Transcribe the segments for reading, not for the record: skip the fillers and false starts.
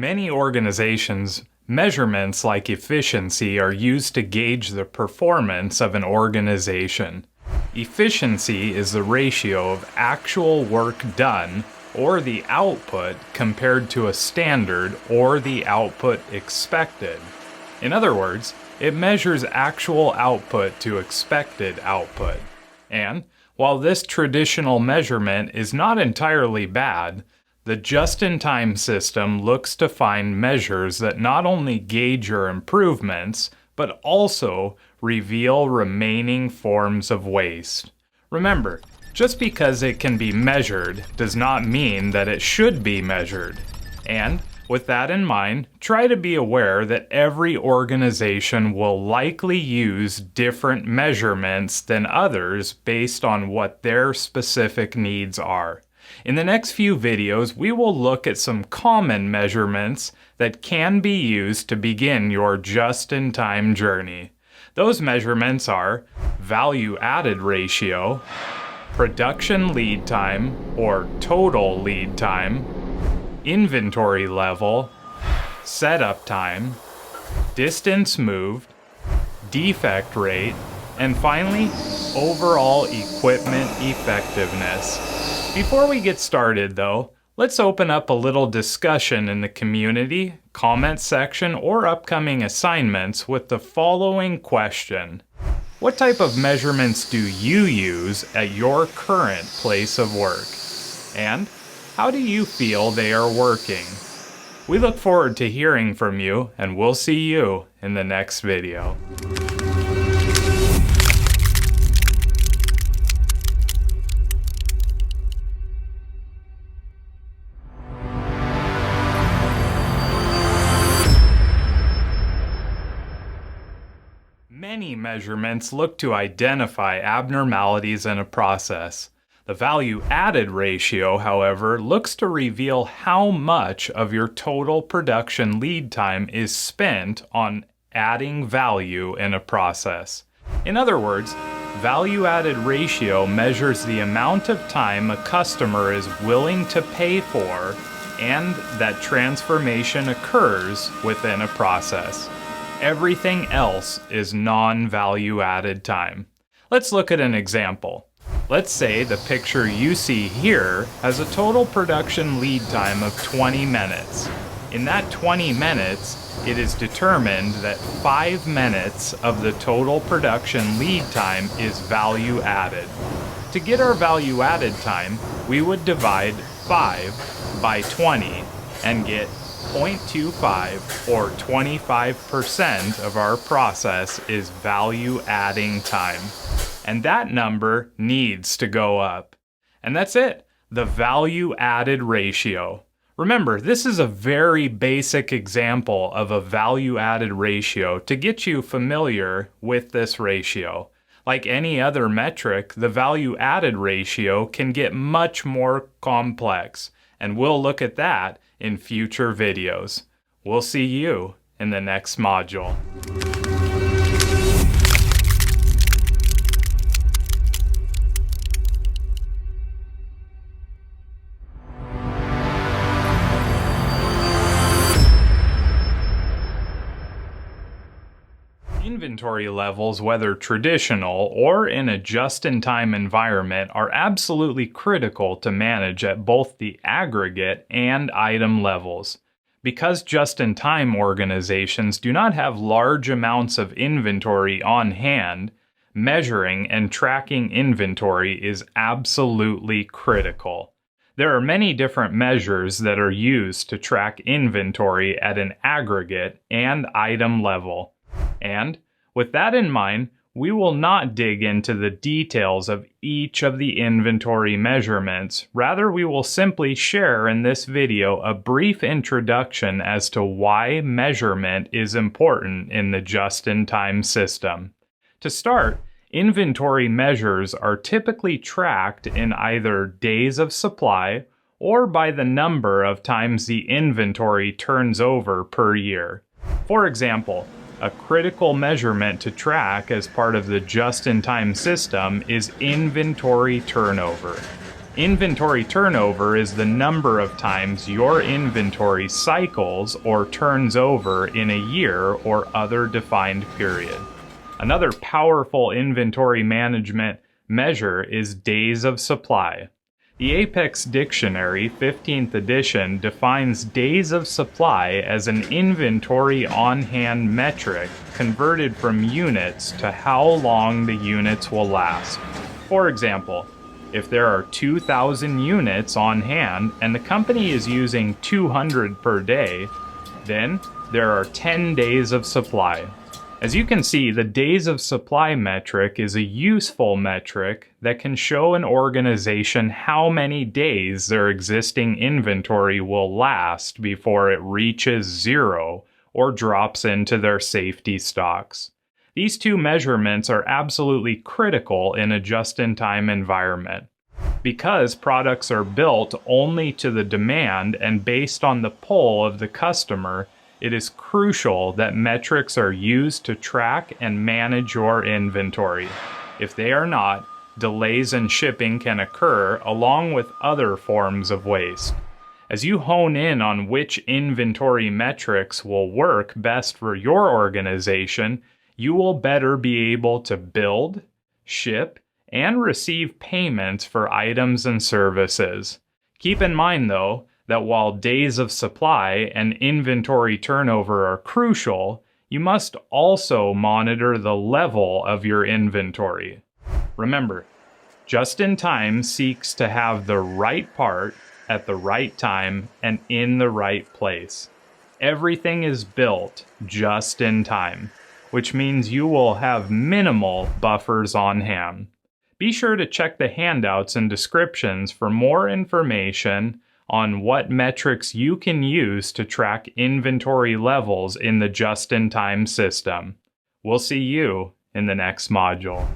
Many organizations, measurements like efficiency are used to gauge the performance of an organization. Efficiency is the ratio of actual work done or the output compared to a standard or the output expected. In other words, it measures actual output to expected output. And while this traditional measurement is not entirely bad, the just-in-time system looks to find measures that not only gauge your improvements, but also reveal remaining forms of waste. Remember, just because it can be measured does not mean that it should be measured. And with that in mind, try to be aware that every organization will likely use different measurements than others based on what their specific needs are. In the next few videos, we will look at some common measurements that can be used to begin your just-in-time journey. Those measurements are value added ratio, production lead time or total lead time, inventory level, setup time, distance moved, defect rate, and finally, overall equipment effectiveness. Before we get started though, let's open up a little discussion in the community, comment section, or upcoming assignments with the following question. What type of measurements do you use at your current place of work? And how do you feel they are working? We look forward to hearing from you, and we'll see you in the next video. Many measurements look to identify abnormalities in a process. The value added ratio, however, looks to reveal how much of your total production lead time is spent on adding value in a process. In other words, value added ratio measures the amount of time a customer is willing to pay for and that transformation occurs within a process. Everything else is non-value added time. Let's look at an example. Let's say the picture you see here has a total production lead time of 20 minutes. In that 20 minutes, it is determined that 5 minutes of the total production lead time is value added. To get our value added time, we would divide 5 by 20 and get 0.25 or 25% of our process is value adding time. And that number needs to go up. And that's it, the value added ratio. Remember, this is a very basic example of a value added ratio to get you familiar with this ratio. Like any other metric, the value added ratio can get much more complex, and we'll look at that in future videos. We'll see you in the next module. Inventory levels, whether traditional or in a just-in-time environment, are absolutely critical to manage at both the aggregate and item levels. Because just-in-time organizations do not have large amounts of inventory on hand, measuring and tracking inventory is absolutely critical. There are many different measures that are used to track inventory at an aggregate and item level. And with that in mind, we will not dig into the details of each of the inventory measurements. Rather, we will simply share in this video a brief introduction as to why measurement is important in the just-in-time system. To start, inventory measures are typically tracked in either days of supply or by the number of times the inventory turns over per year. For example, a critical measurement to track as part of the just-in-time system is inventory turnover. Inventory turnover is the number of times your inventory cycles or turns over in a year or other defined period. Another powerful inventory management measure is days of supply. The Apex Dictionary 15th edition defines days of supply as an inventory on-hand metric converted from units to how long the units will last. For example, if there are 2,000 units on hand and the company is using 200 per day, then there are 10 days of supply. As you can see, the days of supply metric is a useful metric that can show an organization how many days their existing inventory will last before it reaches zero or drops into their safety stocks. These two measurements are absolutely critical in a just-in-time environment. Because products are built only to the demand and based on the pull of the customer, it is crucial that metrics are used to track and manage your inventory. If they are not, delays in shipping can occur along with other forms of waste. As you hone in on which inventory metrics will work best for your organization, you will better be able to build, ship, and receive payments for items and services. Keep in mind, though, that while days of supply and inventory turnover are crucial, you must also monitor the level of your inventory. Remember, just-in-time seeks to have the right part at the right time and in the right place. Everything is built just in time, which means you will have minimal buffers on hand. Be sure to check the handouts and descriptions for more information on what metrics you can use to track inventory levels in the just-in-time system. We'll see you in the next module.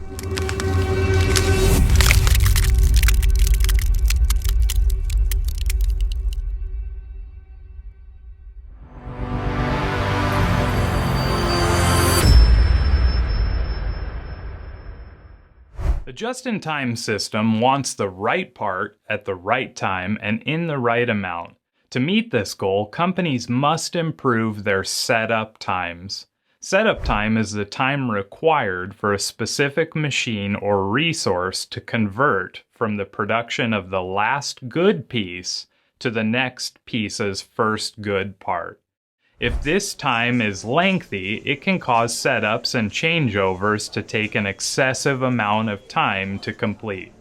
The just-in-time system wants the right part at the right time and in the right amount. To meet this goal, companies must improve their setup times. Setup time is the time required for a specific machine or resource to convert from the production of the last good piece to the next piece's first good part. If this time is lengthy, it can cause setups and changeovers to take an excessive amount of time to complete.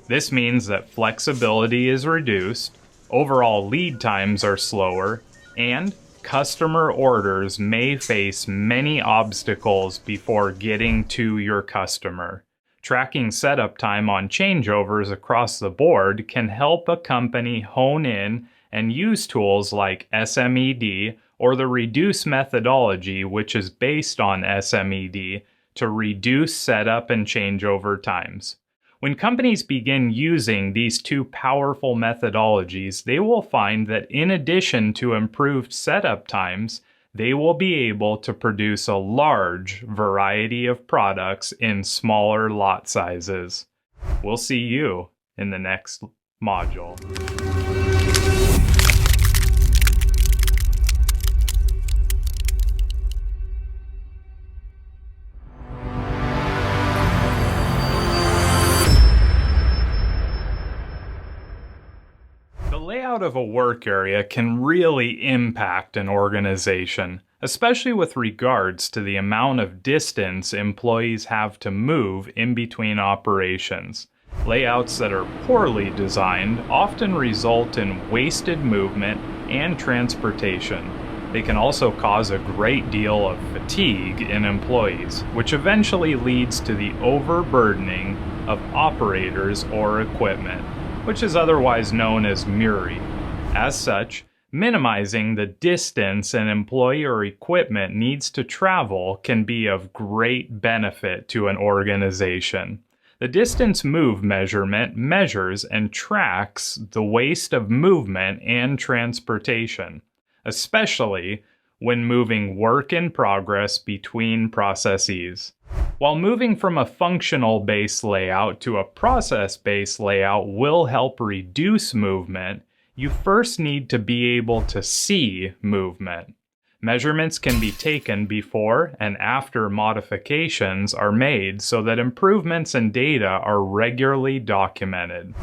This means that flexibility is reduced, overall lead times are slower, and customer orders may face many obstacles before getting to your customer. Tracking setup time on changeovers across the board can help a company hone in and use tools like SMED or the reduce methodology, which is based on SMED, to reduce setup and changeover times. When companies begin using these two powerful methodologies, they will find that in addition to improved setup times, they will be able to produce a large variety of products in smaller lot sizes. We'll see you in the next module. The layout of a work area can really impact an organization, especially with regards to the amount of distance employees have to move in between operations. Layouts that are poorly designed often result in wasted movement and transportation. They can also cause a great deal of fatigue in employees, which eventually leads to the overburdening of operators or equipment, which is otherwise known as MURI. As such, minimizing the distance an employee or equipment needs to travel can be of great benefit to an organization. The distance move measurement measures and tracks the waste of movement and transportation, especially when moving work in progress between processes. While moving from a functional-based layout to a process-based layout will help reduce movement, you first need to be able to see movement. Measurements can be taken before and after modifications are made so that improvements in data are regularly documented.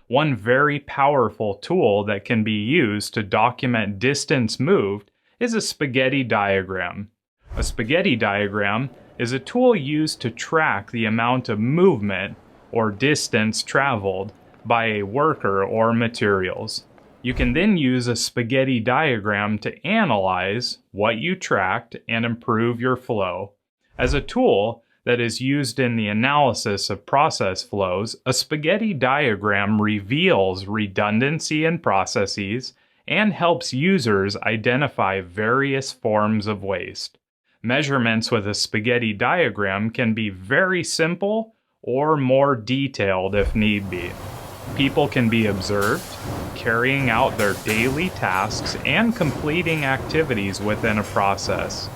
One very powerful tool that can be used to document distance moved is a spaghetti diagram. A spaghetti diagram is a tool used to track the amount of movement or distance traveled by a worker or materials. You can then use a spaghetti diagram to analyze what you tracked and improve your flow. As a tool that is used in the analysis of process flows, a spaghetti diagram reveals redundancy in processes and helps users identify various forms of waste. Measurements with a spaghetti diagram can be very simple or more detailed if need be. People can be observed carrying out their daily tasks and completing activities within a process.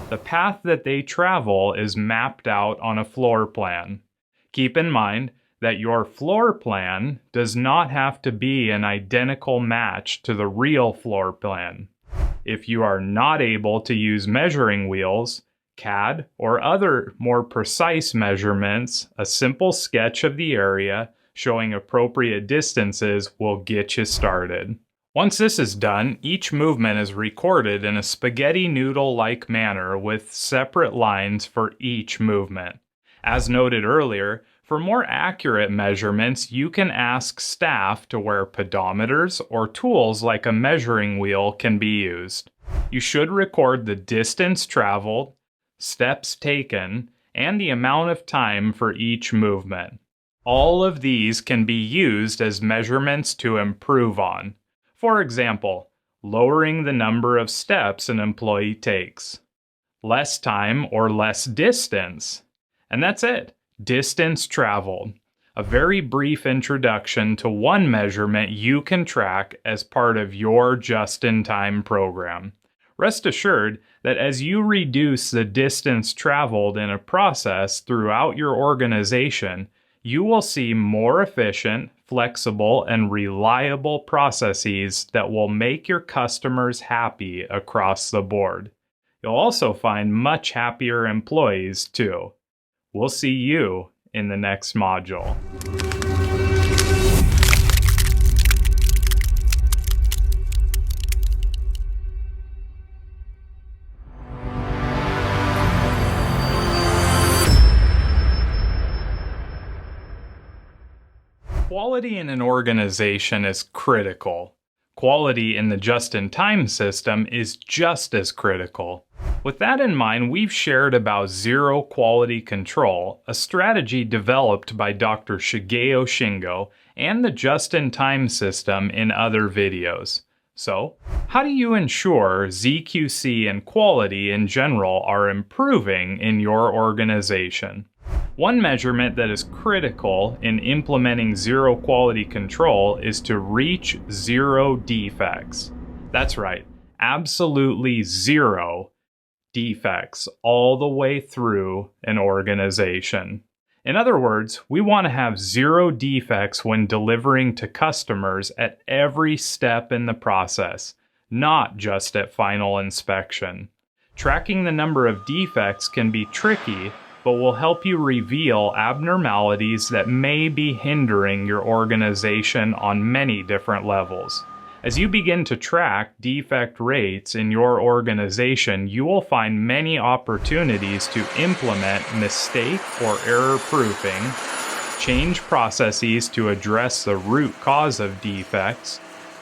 The path that they travel is mapped out on a floor plan. Keep in mind that your floor plan does not have to be an identical match to the real floor plan. If you are not able to use measuring wheels, CAD, or other more precise measurements, a simple sketch of the area showing appropriate distances will get you started. Once this is done, each movement is recorded in a spaghetti noodle-like manner with separate lines for each movement. As noted earlier, for more accurate measurements, you can ask staff to where pedometers or tools like a measuring wheel can be used. You should record the distance traveled, steps taken, and the amount of time for each movement. All of these can be used as measurements to improve on. For example, lowering the number of steps an employee takes, less time or less distance. And that's it, distance traveled. A very brief introduction to one measurement you can track as part of your just-in-time program. Rest assured that as you reduce the distance traveled in a process throughout your organization, you will see more efficient, flexible, and reliable processes that will make your customers happy across the board. You'll also find much happier employees too. We'll see you in the next module. Quality in an organization is critical. Quality in the just-in-time system is just as critical. With that in mind, we've shared about zero quality control, a strategy developed by Dr. Shigeo Shingo, and the just-in-time system in other videos. So, how do you ensure ZQC and quality in general are improving in your organization? One measurement that is critical in implementing zero quality control is to reach zero defects. That's right, absolutely zero defects all the way through an organization. In other words, we want to have zero defects when delivering to customers at every step in the process, not just at final inspection. Tracking the number of defects can be tricky, but will help you reveal abnormalities that may be hindering your organization on many different levels. As you begin to track defect rates in your organization, you will find many opportunities to implement mistake or error proofing, change processes to address the root cause of defects,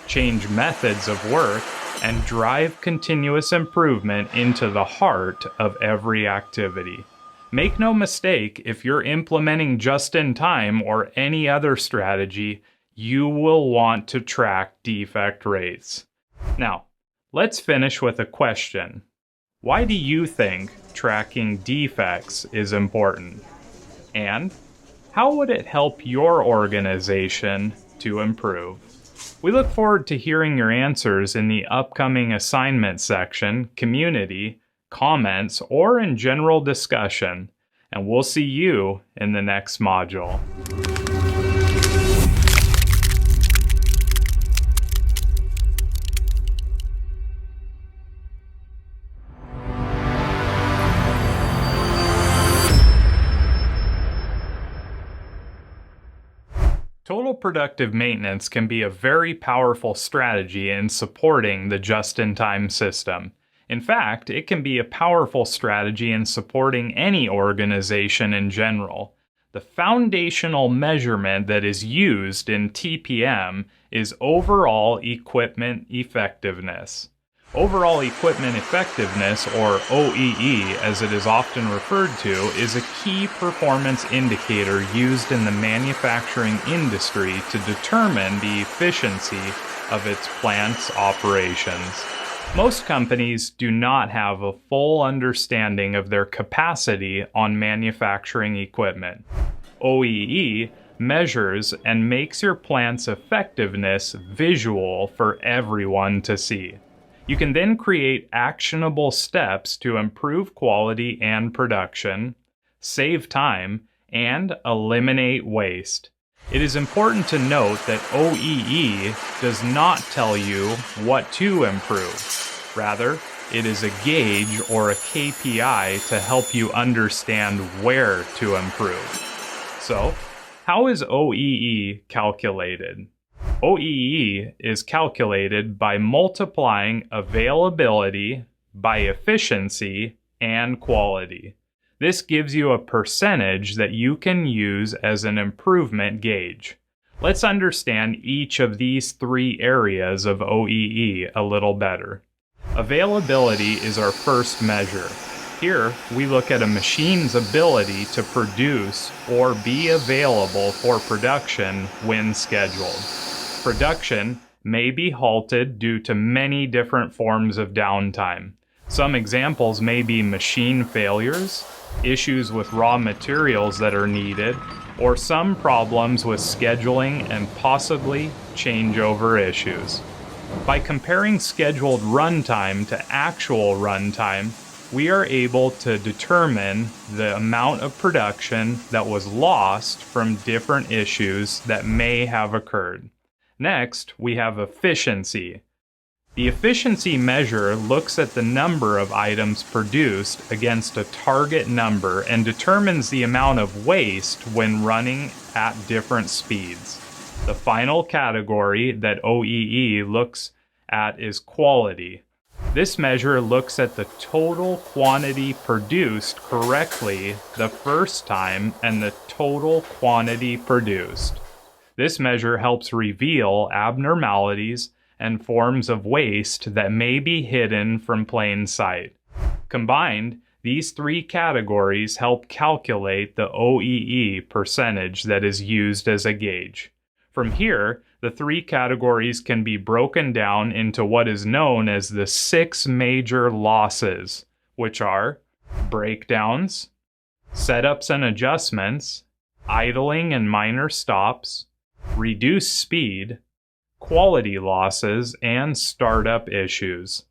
change methods of work, and drive continuous improvement into the heart of every activity. Make no mistake, if you're implementing just-in-time or any other strategy, you will want to track defect rates. Now, let's finish with a question. Why do you think tracking defects is important? And how would it help your organization to improve? We look forward to hearing your answers in the upcoming assignment section, community, comments, or in general discussion. and we'll see you in the next module. Total productive maintenance can be a very powerful strategy in supporting the just-in-time system. In fact, it can be a powerful strategy in supporting any organization in general. The foundational measurement that is used in TPM is overall equipment effectiveness. Overall equipment effectiveness, or OEE as it is often referred to, is a key performance indicator used in the manufacturing industry to determine the efficiency of its plant's operations. Most companies do not have a full understanding of their capacity on manufacturing equipment. OEE measures and makes your plant's effectiveness visual for everyone to see. You can then create actionable steps to improve quality and production, save time, and eliminate waste. It is important to note that OEE does not tell you what to improve. Rather, it is a gauge or a KPI to help you understand where to improve. So, how is OEE calculated? OEE is calculated by multiplying availability by efficiency and quality. This gives you a percentage that you can use as an improvement gauge. Let's understand each of these three areas of OEE a little better. Availability is our first measure. Here, we look at a machine's ability to produce or be available for production when scheduled. Production may be halted due to many different forms of downtime. Some examples may be machine failures, issues with raw materials that are needed, or some problems with scheduling and possibly changeover issues. By comparing scheduled runtime to actual runtime, we are able to determine the amount of production that was lost from different issues that may have occurred. Next, we have efficiency. The efficiency measure looks at the number of items produced against a target number and determines the amount of waste when running at different speeds. The final category that OEE looks at is quality. This measure looks at the total quantity produced correctly the first time and the total quantity produced. This measure helps reveal abnormalities and forms of waste that may be hidden from plain sight. Combined, these three categories help calculate the OEE percentage that is used as a gauge. From here, the three categories can be broken down into what is known as the 6 major losses, which are breakdowns, setups and adjustments, idling and minor stops, reduced speed, quality losses, and startup issues.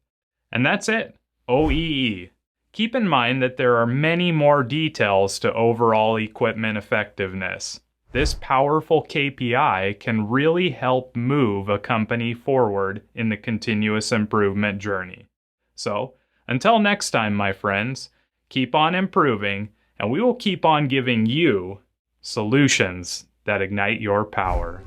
And that's it, OEE. Keep in mind that there are many more details to overall equipment effectiveness. This powerful KPI can really help move a company forward in the continuous improvement journey. So, until next time, my friends, keep on improving, and we will keep on giving you solutions that ignite your power.